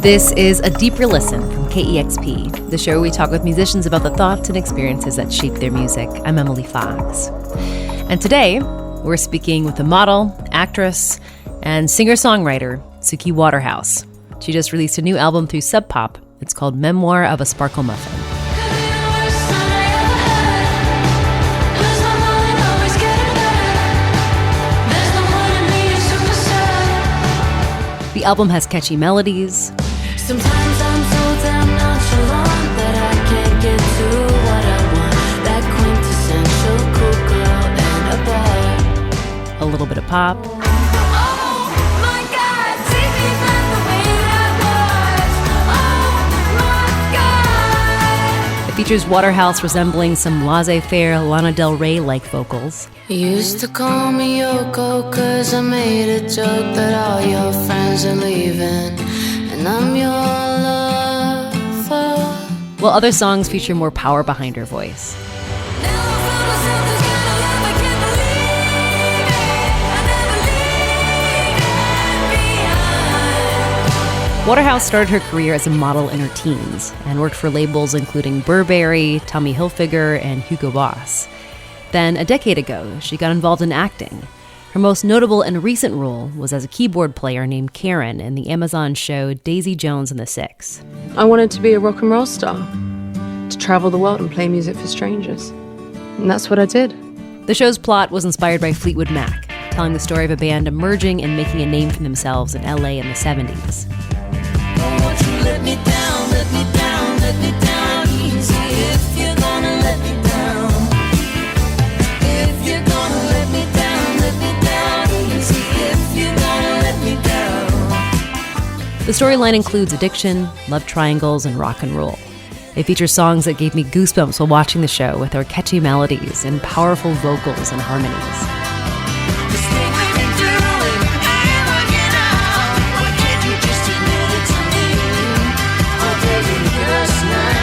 This is A Deeper Listen from KEXP, the show where we talk with musicians about the thoughts and experiences that shape their music. I'm Emily Fox. And today, we're speaking with the model, actress, and singer-songwriter, Suki Waterhouse. She just released a new album through Sub Pop. It's called Memoir of a Sparkle Muffin. The album has catchy melodies. Sometimes I'm so damn nonchalant that I can't get to what I want. That quintessential cool girl in a bar. A little bit of pop. Oh my God, take me back the way that was. Oh my God. It features Waterhouse resembling some laissez-faire Lana Del Rey-like vocals. You used to call me Yoko, cause I made a joke that all your friends are leaving, and I'm your lover. While other songs feature more power behind her voice. Never found myself this kind of love, I can't believe it. I never leave it behind. Waterhouse started her career as a model in her teens and worked for labels including Burberry, Tommy Hilfiger, and Hugo Boss. Then, a decade ago, she got involved in acting. Her most notable and recent role was as a keyboard player named Karen in the Amazon show Daisy Jones and the Six. I wanted to be a rock and roll star, to travel the world and play music for strangers. And that's what I did. The show's plot was inspired by Fleetwood Mac, telling the story of a band emerging and making a name for themselves in LA in the 70s. Oh, won't you let me down, let me down, let me down easy if you're gonna let me down. If you're gonna let me down easy if you're gonna let me down. The storyline includes addiction, love triangles, and rock and roll. It features songs that gave me goosebumps while watching the show with their catchy melodies and powerful vocals and harmonies. This thing we've been doing ain't working out. Why can't you just admit it to me? I'll take it this now.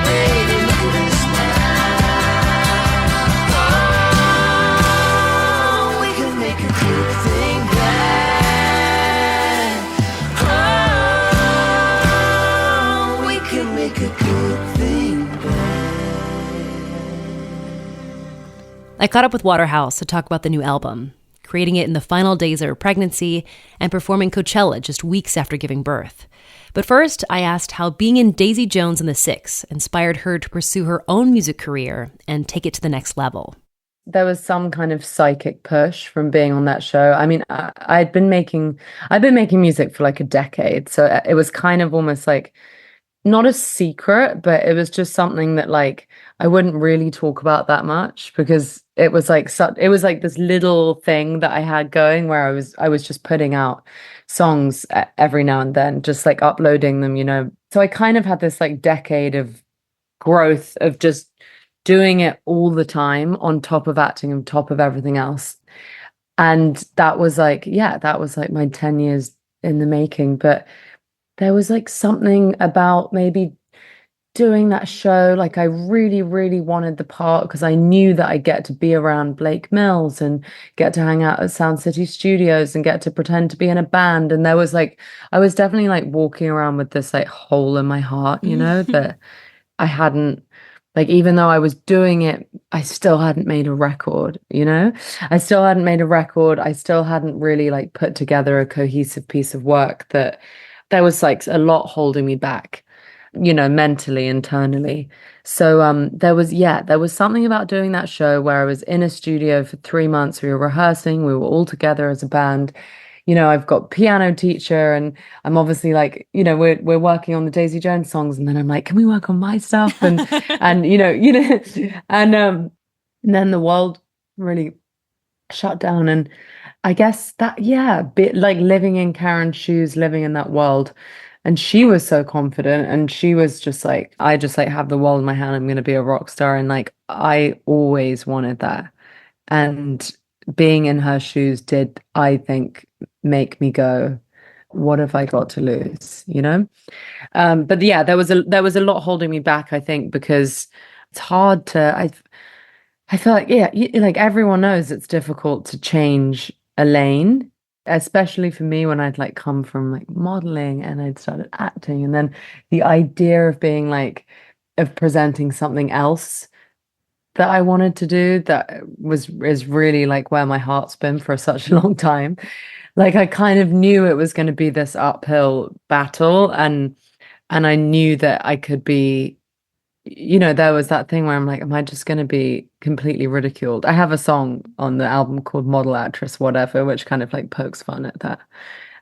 Baby, look at this now. Oh, we can make a good thing bad. Oh, we can make a good thing bad. I caught up with Waterhouse to talk about the new album, creating it in the final days of her pregnancy and performing Coachella just weeks after giving birth. But first, I asked how being in Daisy Jones and the Six inspired her to pursue her own music career and take it to the next level. There was some kind of psychic push from being on that show. I mean, I'd been making music for like a decade. So it was kind of almost like not a secret, but it was just something that like I wouldn't really talk about that much because it was like this little thing that I had going where I was just putting out songs every now and then, just like uploading them, you know. So I kind of had this like decade of growth of just doing it all the time on top of acting, on top of everything else. And that was like my 10 years in the making. But there was like something about maybe doing that show, like I really, really wanted the part because I knew that I'd get to be around Blake Mills and get to hang out at Sound City Studios and get to pretend to be in a band. And there was like, I was definitely like walking around with this like hole in my heart, you know, that I hadn't, like, even though I was doing it, I still hadn't made a record, you know? I still hadn't made a record. I still hadn't really like put together a cohesive piece of work that there was like a lot holding me back, you know, mentally, internally. So there was something about doing that show where I was in a studio for 3 months. We were rehearsing, we were all together as a band. You know, I've got piano teacher and I'm obviously like, you know, we're working on the Daisy Jones songs, and then I'm like, can we work on my stuff? And and and then the world really shut down. And I guess that, bit like living in Karen's shoes, living in that world. And she was so confident and she was just like, I just like have the world in my hand. I'm going to be a rock star. And like, I always wanted that. And being in her shoes did, I think, make me go, what have I got to lose? You know? But yeah, there was a lot holding me back, I think, because it's hard to, I feel like, like everyone knows it's difficult to change a lane. especially for me when I'd like come from like modeling and I'd started acting, and then the idea of being like of presenting something else that I wanted to do that was is really like where my heart's been for such a long time. Like I kind of knew it was going to be this uphill battle, and I knew that I could be, there was that thing where I'm like, am I just going to be completely ridiculed? I have a song on the album called Model Actress Whatever, which kind of like pokes fun at that,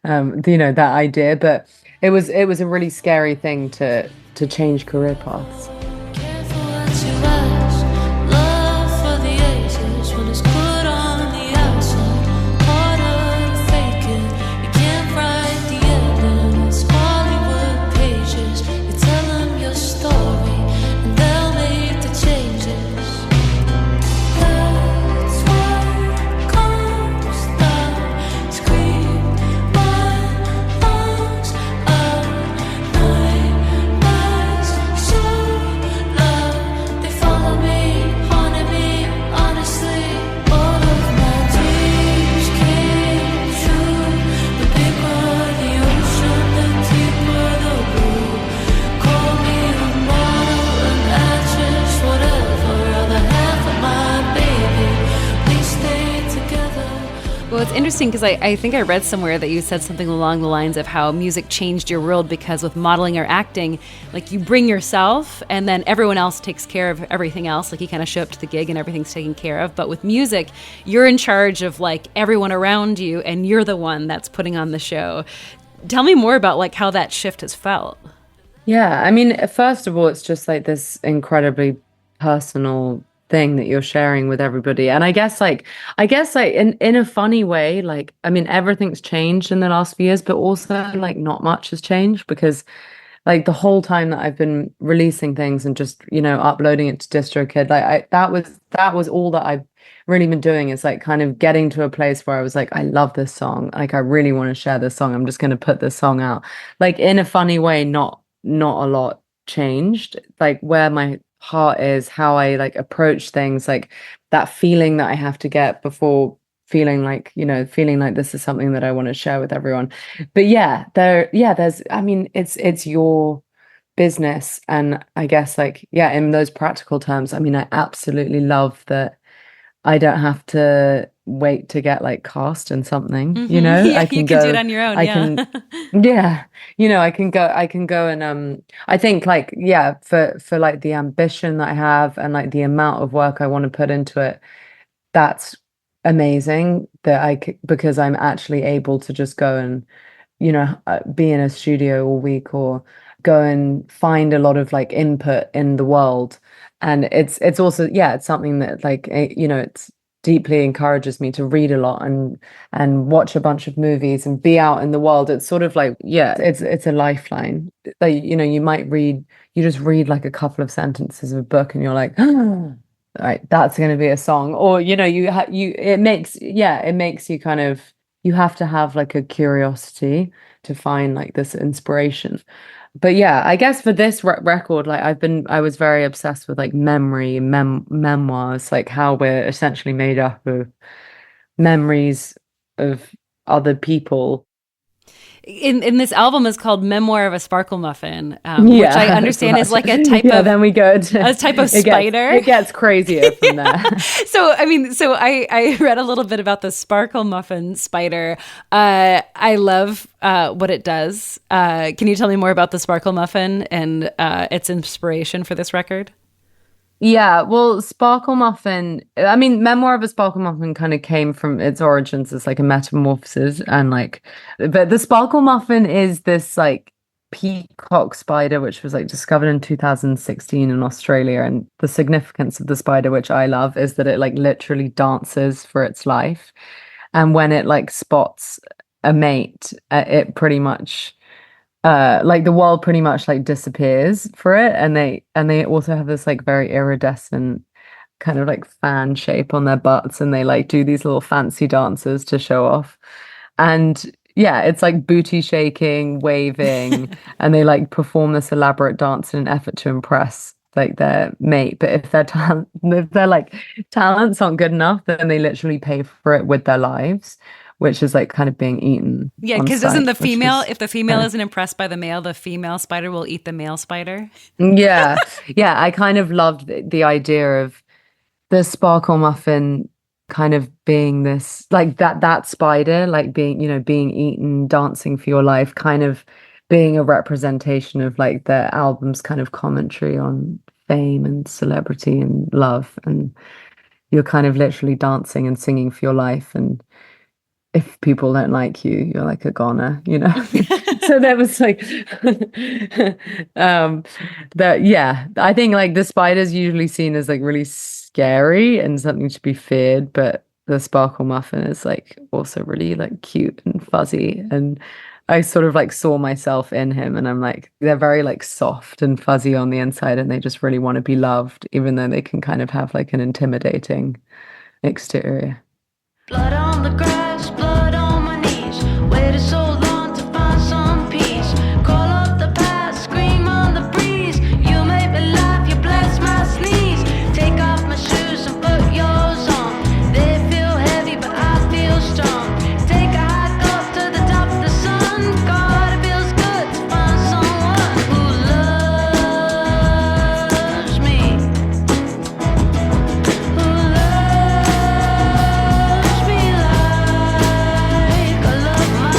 that idea. But it was a really scary thing to change career paths. Careful what you ask. Love for the ages when it's good on the outside. Harder to fake it. You can't write the ending. It's Hollywood pages. You tell them your story and they'll make the changes. That's what comes down. Scream my lungs out. Nightmares so loud. They follow me, haunting me, honestly. All of my dreams came true. The bigger the ocean, the deeper the blue. Call me a model, an actress, whatever. Other half of my baby, we stay together. Well, it's interesting because I think I read somewhere that you said something along the lines of how music changed your world because with modeling or acting, like you bring yourself and then everyone else takes care of everything else. Like you kind of show up to the gig and everything's taken care of. But with music, you're in charge of like everyone around you and you're the one that's putting on the show. Tell me more about like how that shift has felt. Yeah, I mean, first of all, it's just like this incredibly personal thing that you're sharing with everybody. And I guess like in a funny way, like I mean everything's changed in the last few years, but also like not much has changed because like the whole time that I've been releasing things and just, uploading it to DistroKid, like that was all that I've really been doing is like kind of getting to a place where I was like, I love this song. Like I really want to share this song. I'm just going to put this song out. Like in a funny way, not a lot changed. Like where my heart is, how I like approach things, like that feeling that I have to get before feeling like this is something that I want to share with everyone. But there's I mean it's your business, and I guess like in those practical terms, I mean I absolutely love that I don't have to wait to get like cast in something, Yeah, I you can can do go, it on your own. I Yeah. can, yeah, I can go and I think like, for like the ambition that I have and like the amount of work I want to put into it, that's amazing that because I'm actually able to just go and, be in a studio all week or go and find a lot of like input in the world. And it's also, it's something that like, it's deeply encourages me to read a lot and watch a bunch of movies and be out in the world. It's sort of like, it's a lifeline. Like, you just read like a couple of sentences of a book and you're like, all right, that's going to be a song. Or, it makes you kind of, you have to have like a curiosity to find like this inspiration. But yeah, I guess for this record, like I was very obsessed with like memory, memoirs, like how we're essentially made up of memories of other people. In this album is called Memoir of a Sparkle Muffin, which Yeah, I that's understand is right. like a type Yeah, of then we go to a type of it spider. it gets crazier from there. So I read a little bit about the Sparkle Muffin spider. I love what it does. Can you tell me more about the Sparkle Muffin and its inspiration for this record? Yeah, well, Sparkle Muffin, I mean, Memoir of a Sparkle Muffin kind of came from its origins as like a metamorphosis and like, but the Sparkle Muffin is this like peacock spider, which was like discovered in 2016 in Australia. And the significance of the spider, which I love, is that it like literally dances for its life. And when it like spots a mate, it pretty much like the world pretty much like disappears for it, and they also have this like very iridescent kind of like fan shape on their butts, and they like do these little fancy dances to show off. And yeah, it's like booty shaking, waving, and they like perform this elaborate dance in an effort to impress like their mate. But if their like talents aren't good enough, then they literally pay for it with their lives, which is like kind of being eaten Yeah, on because doesn't site, the which female, was if the female isn't impressed by the female spider will eat the male spider. yeah, yeah. I kind of loved the idea of the sparkle muffin kind of being this like that spider like being being eaten, dancing for your life, kind of being a representation of like the album's kind of commentary on fame and celebrity and love, and you're kind of literally dancing and singing for your life, and if people don't like you, you're like a goner. So that was like that yeah, I think like the spider's usually seen as like really scary and something to be feared, but the sparkle muffin is like also really like cute and fuzzy, and I sort of like saw myself in him, and I'm like they're very like soft and fuzzy on the inside, and they just really want to be loved even though they can kind of have like an intimidating exterior. Blood on the grass, blood on my knees. Waited so long to find some peace. Call up the past, scream on the breeze. You make me laugh, you bless my sneeze. Take off my shoes and put yours on. They feel heavy, but I feel strong. Take a hike up to the top of the sun. God, it feels good to find someone who loves me. Who loves me like I love my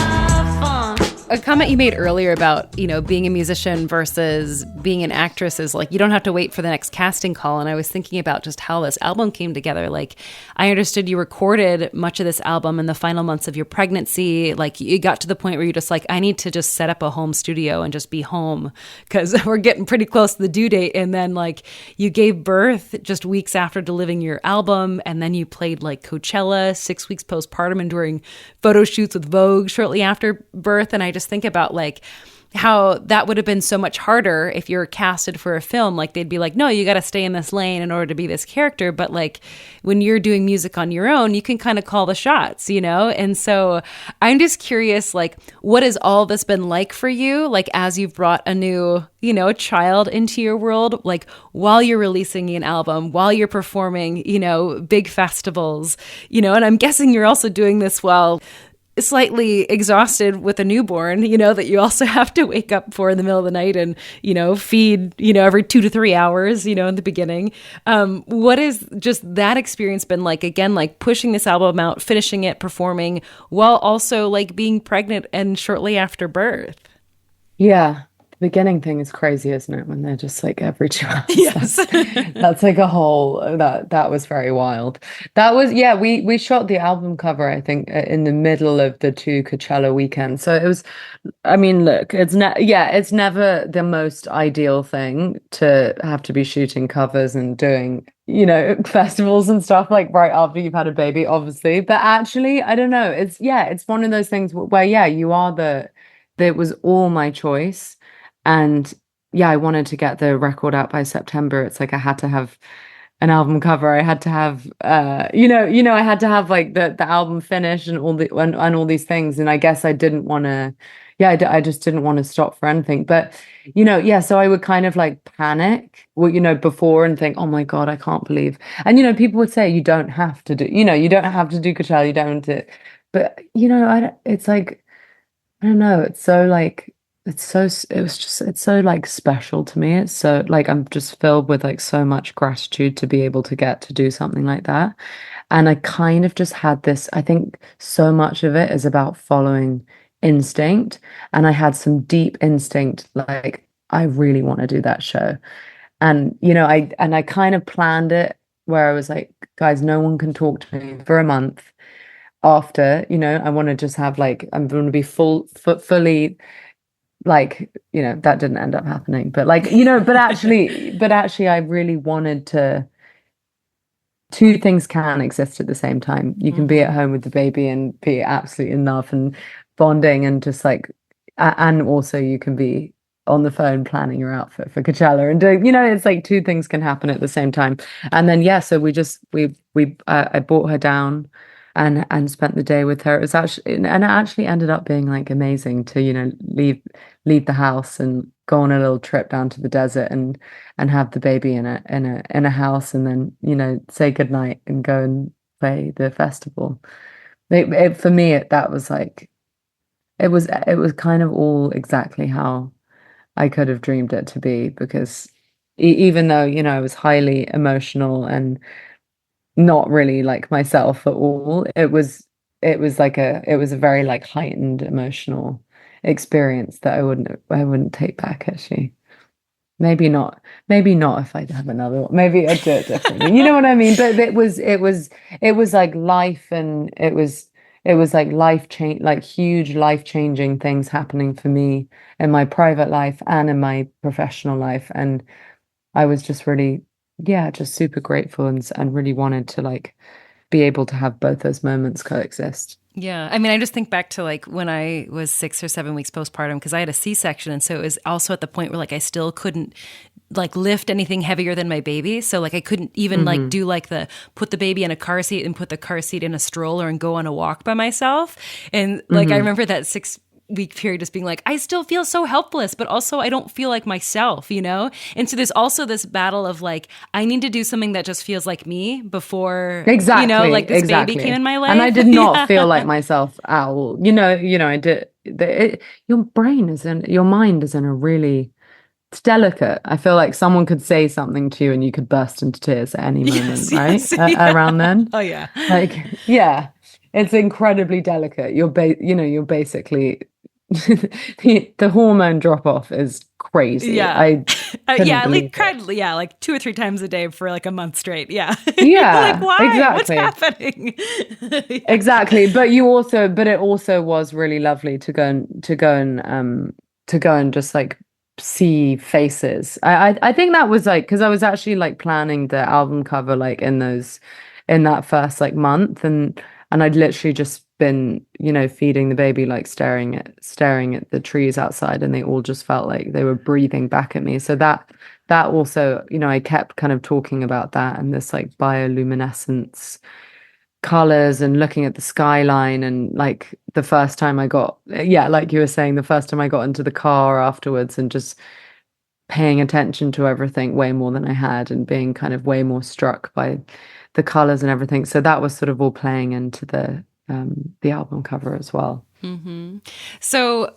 fun. A comment you made earlier about, being a musician versus being an actress is like, you don't have to wait for the next casting call. And I was thinking about just how this album came together. Like, I understood you recorded much of this album in the final months of your pregnancy. Like, you got to the point where you're just like, I need to just set up a home studio and just be home because we're getting pretty close to the due date. And then like you gave birth just weeks after delivering your album. And then you played like Coachella 6 weeks postpartum and during photo shoots with Vogue shortly after birth. And I just think about like how that would have been so much harder if you're casted for a film. Like they'd be like, no, you got to stay in this lane in order to be this character. But like when you're doing music on your own, you can kind of call the shots, And so I'm just curious, like, what has all this been like for you? Like as you've brought a new, child into your world, like while you're releasing an album, while you're performing, big festivals, and I'm guessing you're also doing this while slightly exhausted with a newborn, that you also have to wake up for in the middle of the night and, feed, every 2 to 3 hours, in the beginning. What has just that experience been like, again, like pushing this album out, finishing it, performing, while also like being pregnant and shortly after birth? Yeah. The beginning thing is crazy, isn't it? When they're just like every 2 hours. Yes. That's like a whole that was very wild. That was yeah, we shot the album cover, I think, in the middle of the 2 Coachella weekends. So it was, I mean, look, it's never the most ideal thing to have to be shooting covers and doing, festivals and stuff like right after you've had a baby, obviously. But actually, I don't know. It's one of those things where you are it was all my choice. And yeah, I wanted to get the record out by September. It's like I had to have an album cover. I had to have I had to have like the album finished and and all these things. And I guess I didn't want to I just didn't want to stop for anything. But so I would kind of like panic before and think, oh my God, I can't believe. And people would say you don't have to do, you don't have to do Coachella, you don't have to. But it's like, I don't know, it's so like it's so like special to me. It's so like I'm just filled with like so much gratitude to be able to get to do something like that. And I kind of just had this, I think so much of it is about following instinct. And I had some deep instinct, like I really want to do that show. And I kind of planned it where I was like, guys, no one can talk to me for a month after, I want to just have like, I'm going to be fully like, that didn't end up happening, but like, but actually I really wanted to, 2 things can exist at the same time. You can be at home with the baby and be absolutely in love and bonding and just like, and also you can be on the phone planning your outfit for Coachella and doing, it's like 2 things can happen at the same time. And then, so I brought her down and spent the day with her. It was actually, and it actually ended up being like amazing to, leave the house and go on a little trip down to the desert and have the baby in a house and then, say goodnight and go and play the festival. For me, that was like it was kind of all exactly how I could have dreamed it to be, because even though, I was highly emotional and not really like myself at all, it was a very like heightened emotional experience that I wouldn't take back, actually. Maybe not if I have another one. Maybe I'd do it differently. You know what I mean? But it was like life, and it was like life change, like huge life changing things happening for me in my private life and in my professional life. And I was just really, yeah, just super grateful, and really wanted to like be able to have both those moments coexist. Yeah. I mean, I just think back to like when I was 6 or 7 weeks postpartum, because I had a C-section. And so it was also at the point where like I still couldn't like lift anything heavier than my baby. So like I couldn't even like do like the put the baby in a car seat and put the car seat in a stroller and go on a walk by myself. And like I remember that 6-week period just being like, I still feel so helpless, but also I don't feel like myself, you know? And so there's also this battle of like, I need to do something that just feels like me before, Exactly, like this exactly. baby came in my life. And I did not feel like myself at all. I did. Your mind is in a really, it's delicate. I feel like someone could say something to you and you could burst into tears at any moment, right? Yes, yeah. Around then. Oh, yeah. Like, yeah, it's incredibly delicate. You're basically the hormone drop off is crazy. Yeah. I couldn't I believe like cried, like 2 or 3 times a day for like a month straight. Yeah. Yeah, Like, why? exactly. What's happening? Yeah. Exactly. But it also was really lovely to go and just like see faces. I think that was like, because I was actually like planning the album cover like in that first like month, and I'd literally just been, feeding the baby, like staring at the trees outside, and they all just felt like they were breathing back at me. So that also, I kept kind of talking about that and this like bioluminescence colors and looking at the skyline. And like the first time I got, yeah, like you were saying, the first time I got into the car afterwards and just paying attention to everything way more than I had, and being kind of way more struck by the colors and everything. So that was sort of all playing into the album cover as well. So,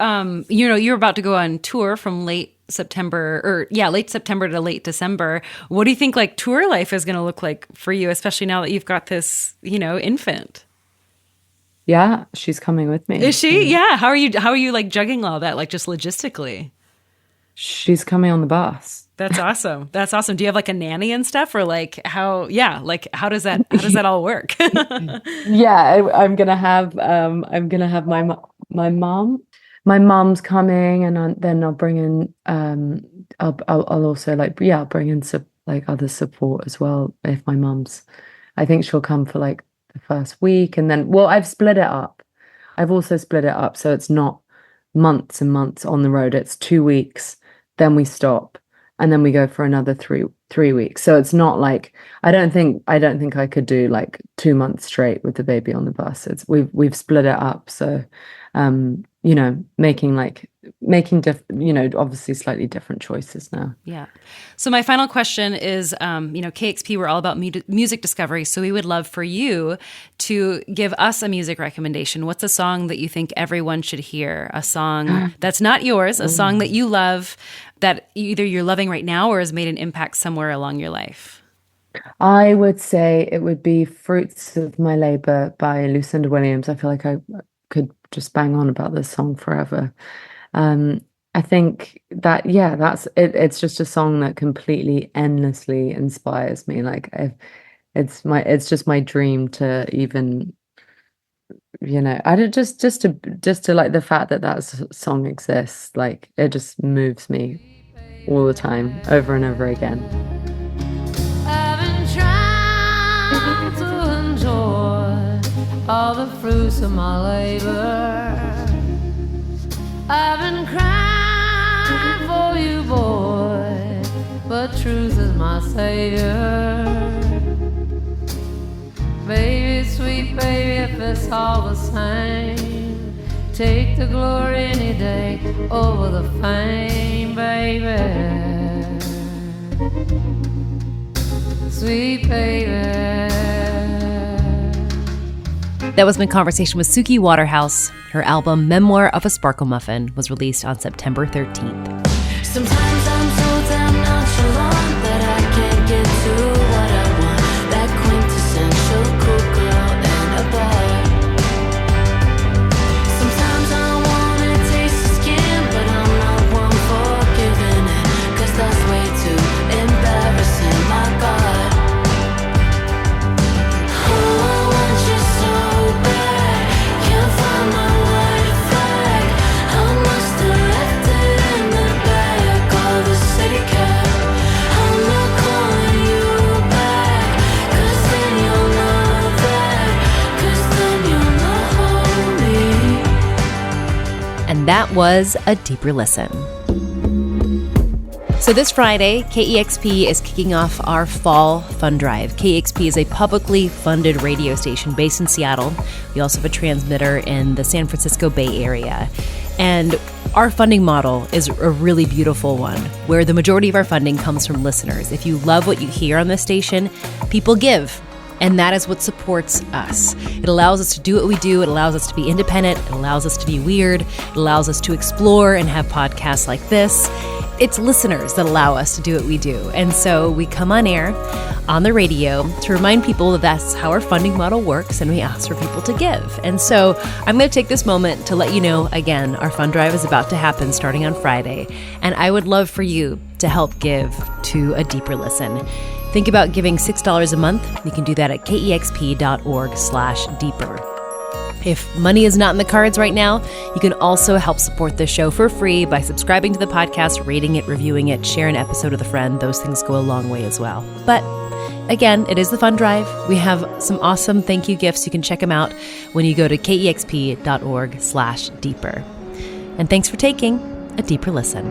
you're about to go on tour from late September to late December. What do you think like tour life is going to look like for you, especially now that you've got this, infant? Yeah, she's coming with me. Is she? Yeah. How are you like juggling all that, like just logistically? She's coming on the bus. That's awesome. That's awesome. Do you have like a nanny and stuff, or like how does that all work? Yeah, I'm gonna have my mom. My mom's coming, and then I'll bring in I'll also like, yeah, I'll bring in like other support as well. If my mom's, I think she'll come for like the first week, and then, well, I've split it up. I've also split it up so it's not months and months on the road. It's 2 weeks, then we stop, and then we go for another three weeks. So it's not like, I don't think I could do like 2 months straight with the baby on the bus. We've split it up. So making obviously slightly different choices now. Yeah. So my final question is, KEXP, we're all about music discovery. So we would love for you to give us a music recommendation. What's a song that you think everyone should hear? A song that's not yours, a song that you love, that either you're loving right now or has made an impact somewhere along your life? I would say it would be Fruits of My Labor by Lucinda Williams. I feel like I could just bang on about this song forever. I think that, yeah, that's it. It's just a song that completely endlessly inspires me. Like it's just my dream to even, I don't just to like the fact that song exists. Like it just moves me all the time, over and over again. I've been trying to enjoy all the fruits of my labor. I've been crying for you, boy, but truth is my savior. Baby, sweet baby, if it's all the same, take the glory any day over the fame, baby. Sweet baby. That was my conversation with Suki Waterhouse. Her album, Memoir of a Sparkle Muffin, was released on September 13th. Sometimes I'm so damn nonchalant that I can't get to what I want. That quintessential cool girl in a bar. Sometimes I wanna taste the skin, but I'm not one for giving it, 'cause that's way too embarrassing, my God. Oh, I want you so bad, can't find my white flag. I must have left it in the back of the city cab. I'm not calling you back, 'cause then you'll know that, 'cause then you'll know me. And that was A Deeper Listen. So this Friday, KEXP is kicking off our fall fund drive. KEXP is a publicly funded radio station based in Seattle. We also have a transmitter in the San Francisco Bay Area. And our funding model is a really beautiful one, where the majority of our funding comes from listeners. If you love what you hear on this station, people give. And that is what supports us. It allows us to do what we do. It allows us to be independent. It allows us to be weird. It allows us to explore and have podcasts like this. It's listeners that allow us to do what we do. And so we come on air on the radio to remind people that that's how our funding model works, and we ask for people to give. And so I'm going to take this moment to let you know, again, our fund drive is about to happen starting on Friday. And I would love for you to help give to A Deeper Listen. Think about giving $6 a month. You can do that at kexp.org/deeper. If money is not in the cards right now, you can also help support this show for free by subscribing to the podcast, rating it, reviewing it, share an episode with a friend. Those things go a long way as well. But again, it is the fund drive. We have some awesome thank you gifts. You can check them out when you go to kexp.org/deeper. And thanks for taking a deeper listen.